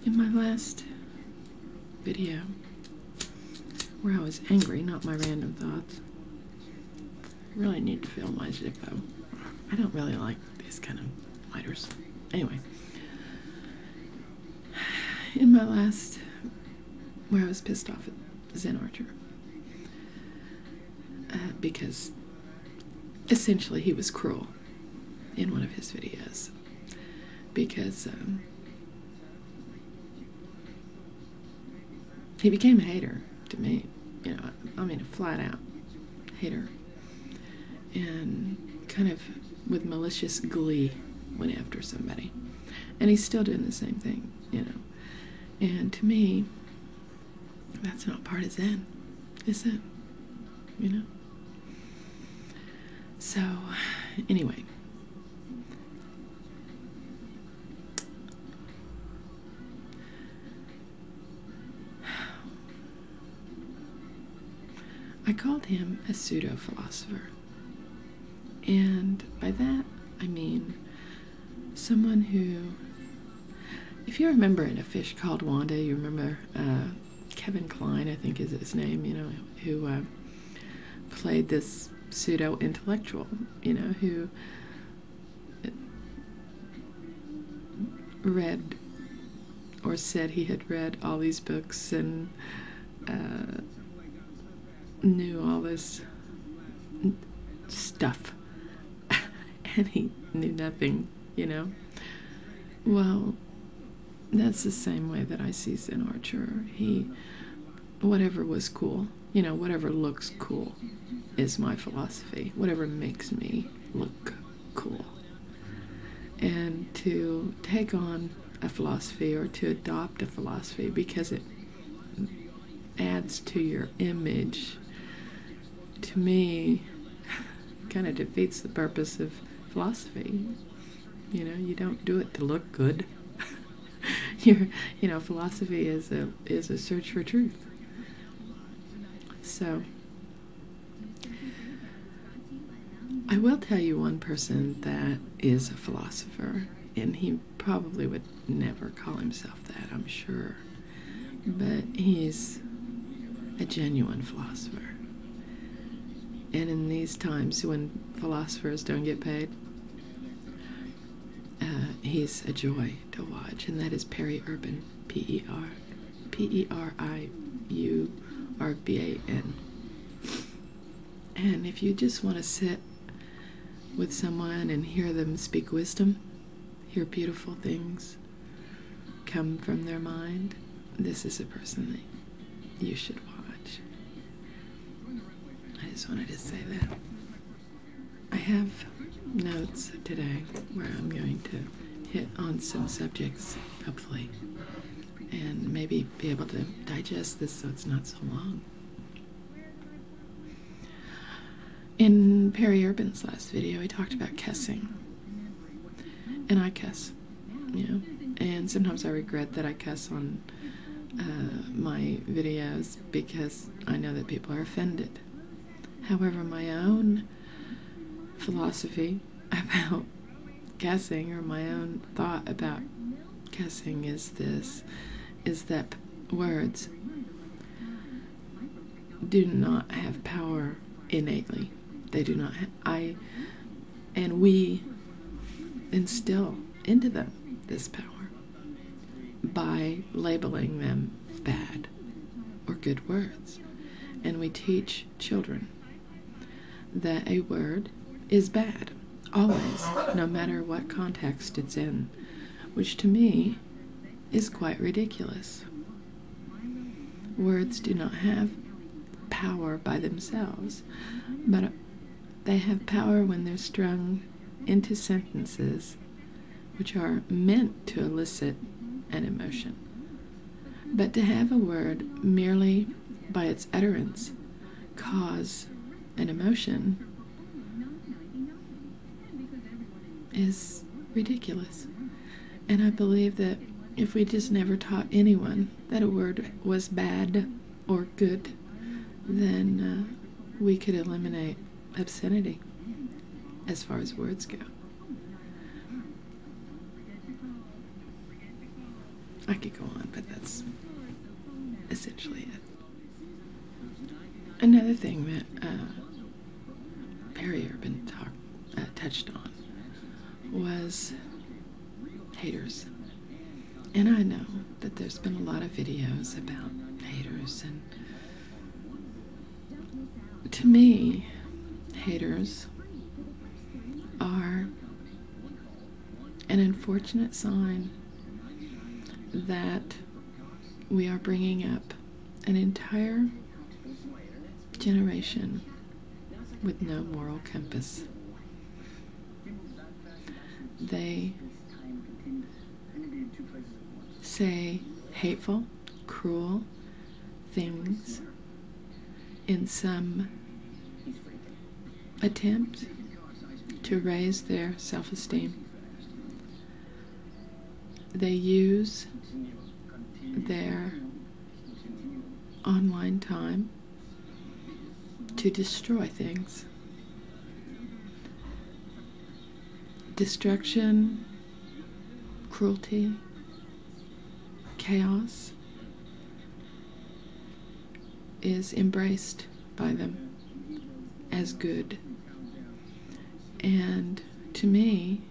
In my last video, where I was angry, not my random thoughts, I really need to fill my Zippo. I don't really like these kind of lighters. Anyway, in my last, where I was pissed off at Zen Archer, because essentially he was cruel in one of his videos, because he became a hater to me, you know, I mean a flat out hater, and kind of with malicious glee went after somebody, and he's still doing the same thing, you know, and to me, that's not part of Zen, is it? You know? So, anyway. I called him a pseudo-philosopher. And by that, I mean someone who, if you remember in A Fish Called Wanda, you remember Kevin Kline, I think is his name, you know, who played this pseudo-intellectual, you know, who read or said he had read all these books and knew all this stuff and he knew nothing, you know. Well, that's the same way that I see Zen Archer. He, whatever was cool, you know, whatever looks cool is my philosophy. Whatever makes me look cool. And to take on a philosophy or to adopt a philosophy because it adds to your image, to me, kind of defeats the purpose of philosophy. You know, you don't do it to look good. You know, philosophy is a search for truth. So, I will tell you one person that is a philosopher, and he probably would never call himself that, I'm sure, but he's a genuine philosopher. And in these times when philosophers don't get paid, he's a joy to watch, and that is Perry Urban, P-E-R-I-U-R-B-A-N. And if you just want to sit with someone and hear them speak wisdom, hear beautiful things come from their mind, this is a person that you should watch. I just wanted to say that. I have notes today where I'm going to hit on some subjects, hopefully, and maybe be able to digest this so it's not so long. In Perry Urban's last video, he talked about cussing, and I cuss, you know, and sometimes I regret that I cuss on my videos because I know that people are offended. However, my own philosophy about cussing, or my own thought about cussing, is that words do not have power innately. They do not and we instill into them this power by labeling them bad or good words. And we teach children that a word is bad, always, no matter what context it's in, which to me is quite ridiculous. Words do not have power by themselves, but they have power when they're strung into sentences which are meant to elicit an emotion. But to have a word merely by its utterance cause an emotion is ridiculous. And I believe that if we just never taught anyone that a word was bad or good, then we could eliminate obscenity as far as words go. I could go on, but that's essentially it. Another thing that Barry Urban touched on was haters. And I know that there's been a lot of videos about haters, and to me, haters are an unfortunate sign that we are bringing up an entire generation with no moral compass. They say hateful, cruel things in some attempt to raise their self-esteem. They use their online time to destroy things. Destruction, cruelty, chaos is embraced by them as good. And to me,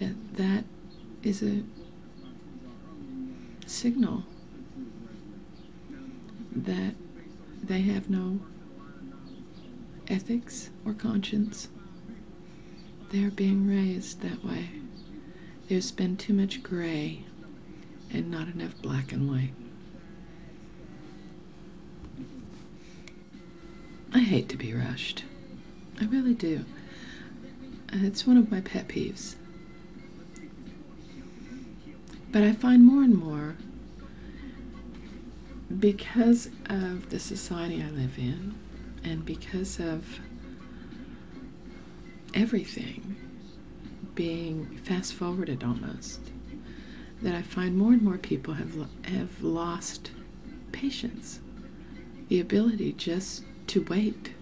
that is a signal that they have no ethics or conscience. They're being raised that way. There's been too much gray and not enough black and white. I hate to be rushed. I really do. It's one of my pet peeves. But I find more and more, because of the society I live in, and because of everything being fast-forwarded almost, that I find more and more people have lost patience, the ability just to wait.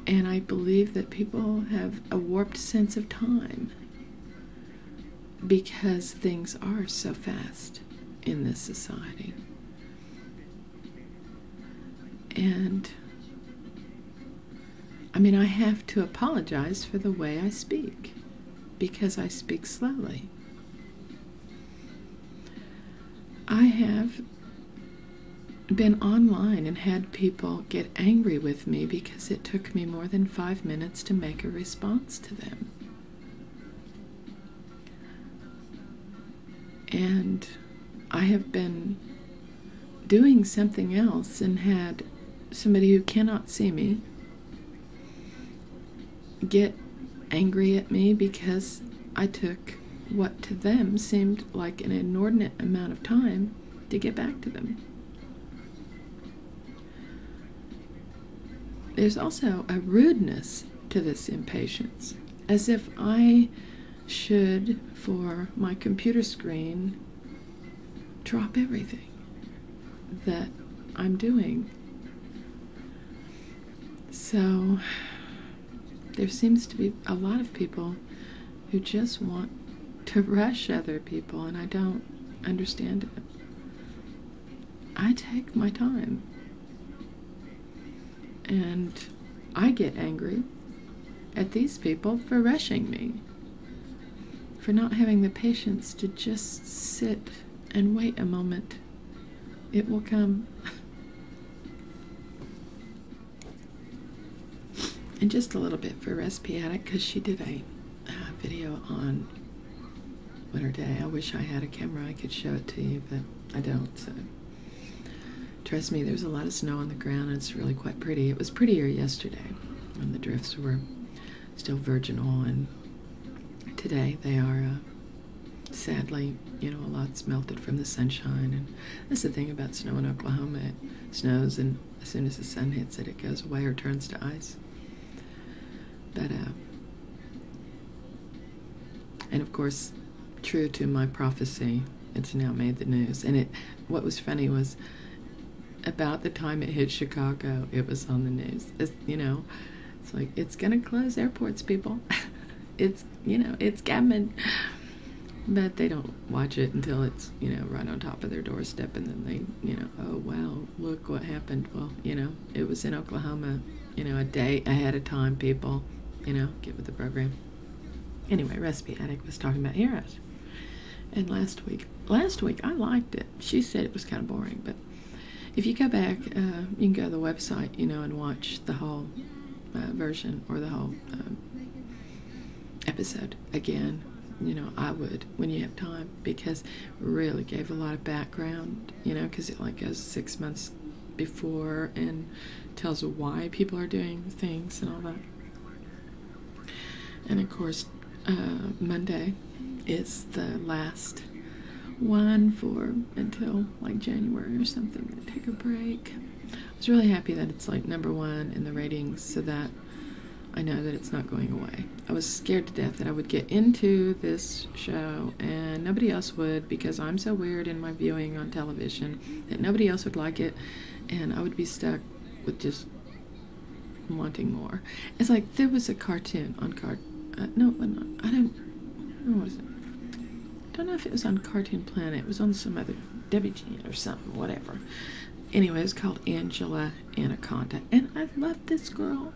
And I believe that people have a warped sense of time because things are so fast in this society. And I mean, I have to apologize for the way I speak, because I speak slowly. I have been online and had people get angry with me because it took me more than 5 minutes to make a response to them. And I have been doing something else and had somebody who cannot see me get angry at me because I took what to them seemed like an inordinate amount of time to get back to them. There's also a rudeness to this impatience, as if I should, for my computer screen, drop everything that I'm doing. So there seems to be a lot of people who just want to rush other people, and I don't understand it. I take my time, and I get angry at these people for rushing me, for not having the patience to just sit and wait a moment. It will come. And just a little bit for Recipe Addict, because she did a video on Winter Day. I wish I had a camera I could show it to you, but I don't, so trust me, there's a lot of snow on the ground, and it's really quite pretty. It was prettier yesterday when the drifts were still virginal, and today they are sadly, a lot's melted from the sunshine. And that's the thing about snow in Oklahoma. It snows, and as soon as the sun hits it, it goes away or turns to ice. But and of course, true to my prophecy, it's now made the news. And what was funny was, about the time it hit Chicago, it was on the news. It's like, it's gonna close airports, people. It's coming. But they don't watch it until it's, right on top of their doorstep, and then they, oh wow, look what happened. Well, it was in Oklahoma, a day ahead of time, people, get with the program. Anyway, Recipe Addict was talking about heroes. And last week I liked it. She said it was kind of boring, but if you go back, you can go to the website, and watch the whole version, or the whole episode again. I would, when you have time, because it really gave a lot of background, because it goes 6 months before and tells why people are doing things and all that. And of course, Monday is the last one for until January or something. They take a break. I was really happy that it's #1 in the ratings, so that I know that it's not going away. I was scared to death that I would get into this show and nobody else would, because I'm so weird in my viewing on television, that nobody else would like it, and I would be stuck with just wanting more. It's like there was a cartoon on no, I don't. What was it? I don't know if it was on Cartoon Planet. It was on some other WGN or something, whatever. Anyway, it was called Angela Anaconda, and I loved this girl.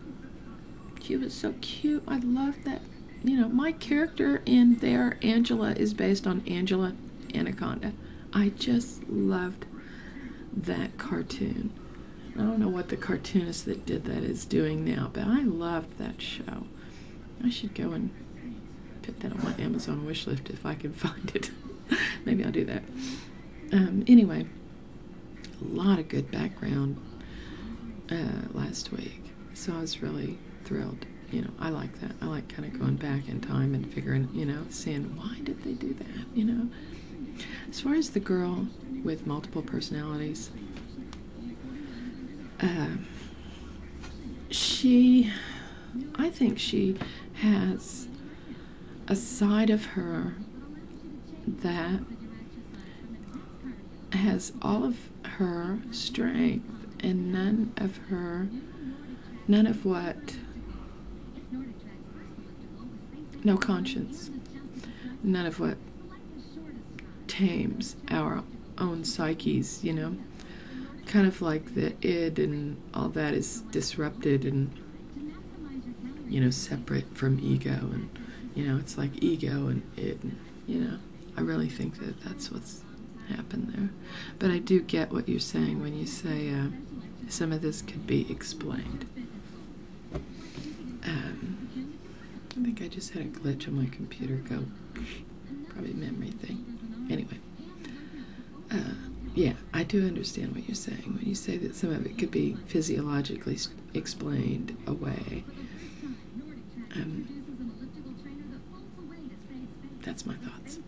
She was so cute. I love that. My character in there, Angela, is based on Angela Anaconda. I just loved that cartoon. I don't know what the cartoonist that did that is doing now, but I loved that show. I should go and put that on my Amazon wish list if I can find it. Maybe I'll do that. Anyway, a lot of good background last week, so I was really thrilled. I like that. I like kind of going back in time and figuring, seeing why did they do that, As far as the girl with multiple personalities, I think she has a side of her that has all of her strength and none of what, no conscience, none of what tames our own psyches, kind of like the id and all that is disrupted and, separate from ego, and, it's like ego and id, and, I really think that that's what's happened there. But I do get what you're saying when you say some of this could be explained. I think I just had a glitch on my computer go, probably a memory thing. Anyway, yeah, I do understand what you're saying when you say that some of it could be physiologically explained away. That's my thoughts.